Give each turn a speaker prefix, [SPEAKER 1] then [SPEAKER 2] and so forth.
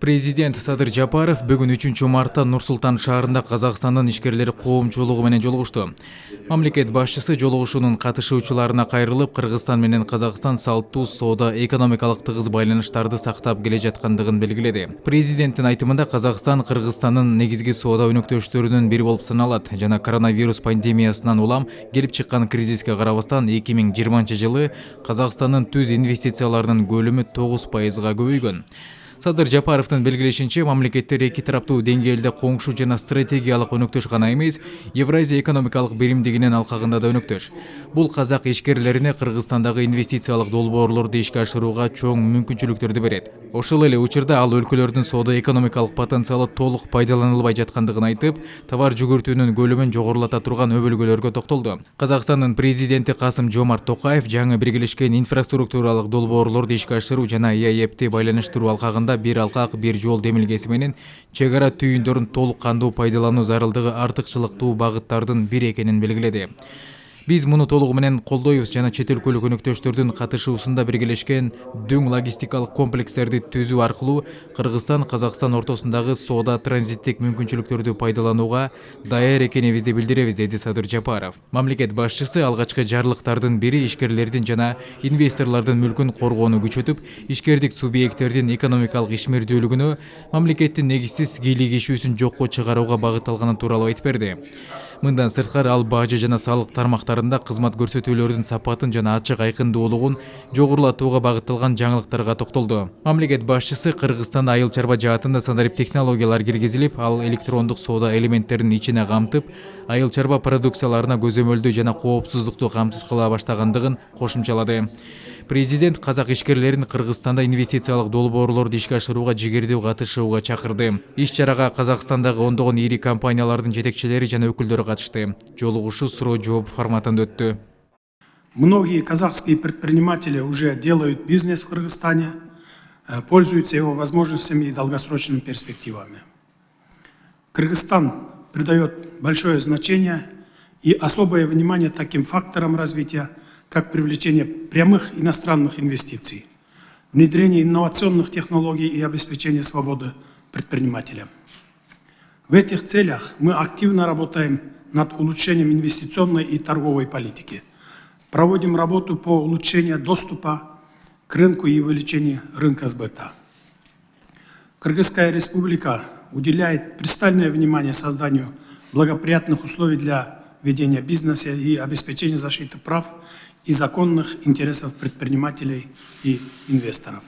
[SPEAKER 1] Президент Садыр Жапаров бүгін 3 мартта Нур-Султан шаарында Казакстандын ишкерлери коомчулугу менен жолугушту. Мамлекет башчысы жолугушуунун катышуучуларына кайрылып, Кыргызстан менен Казакстан салттуу соода экономикалык тыгыз байланыштарды сактап келе жаткандыгын белгиледи. Президенттин айтымында Казакстан Кыргызстандын негизги соода өнөктөштөрүнүн бири болуп саналат жана коронавирус пандемиясынан улам келип чыккан кризиске карабастан 2020-жылы Казакстандын түз инвестицияларынын көлөмү 9%-га көбөйгөн. Садыр Жапаровдун белгилешинче, мамлекеттер эки тараптуу деңгээлде коңшу жана стратегиялык өнөктөш гана эмес, Евразия экономикалык биримдигинин алкагында да өнөктөш. Бул казак ишкерлерине Кыргызстандагы инвестициялык долбоорлорду ишке ашырууга чоң мүмкүнчүлүктөрдү берет. Ошол эле учурда ал өлкөлөрдүн соода экономикалык потенциалы толук пайдаланылбай жаткандыгын айтып, товар жүгүртүүнүн көлөмүн жогорулата турган өбөлгөлөргө токтолду. Казакстандын президенти Касым-Жомарт Токаев жаңы биргелешкен инфраструктуралык долбоорлорду ишке ашыруу жана ИАЭПти байланыштыруу алкагында бир алкак, бир жол демилгеси менен чек ара түйүндөрүн толук кандуу пайдалануу зарылдыгы артыкчылыктуу багыттардын бири экенин белгиледи. Биз муну толугу менен колдойбуз жана чет өлкөлүк өнөктөштөрдүн катышуусунда биргелешкен дөң логистикалык комплекстерди түзүү аркылуу Кыргызстан Казакстан ортосундагы соода транзиттик мүмкүнчүлүктөрдү пайдаланууга даяр экенибизди билдиребиз, деди Садыр Жапаров. Мамлекет башчысы алгачкы жарлыктардын бири ишкерлердин жана инвесторлордун мүлкүн коргоону күчөтүп, ишкердик субъекттердин экономикалык ишмердүүлүгүнө, мамлекеттин негизсиз кийлигишүүсүн жокко чыгарууга багытталганы тууралуу айтып берди. Мындан сырткары ал бажы жана салык тармактарында кызмат көрсөтүүлөрдүн сапатын жана ачык айкындуулугун жогорулатууга багытталган жаңылыктарга токтолду. Мамлекет башчысы Кыргызстанда айыл чарба жаатында санарип технологиялар киргизилип, ал электрондук соода элементтерин ичине камтып, айыл чарба продукцияларына көзөмөлдүү жана коопсуздукту камсыз кыла баштагандыгын кошумчалады. Президент казак ишкерлерин Кыргызстанда инвестициялык долбоорлорду ишке ашырууга жигердүү катышууга чакырды. Иш чарага Казакстандагы ондогон ири компаниялардын жетекчилери жана өкүлдөрү катышты. Жолугушуу суроо-жооп форматында өттү.
[SPEAKER 2] Многие казахские предприниматели уже делают бизнес в Кыргызстане, пользуются его возможностями и долгосрочными перспективами. Кыргызстан придает большое значение и особое внимание таким факторам развития, как привлечение прямых иностранных инвестиций, внедрение инновационных технологий и обеспечение свободы предпринимателя. В этих целях мы активно работаем над улучшением инвестиционной и торговой политики. Проводим работу по улучшению доступа к рынку и увеличению рынка сбыта. Кыргызская республика уделяет пристальное внимание созданию благоприятных условий для ведения бизнеса и обеспечения защиты прав и законных интересов предпринимателей и инвесторов.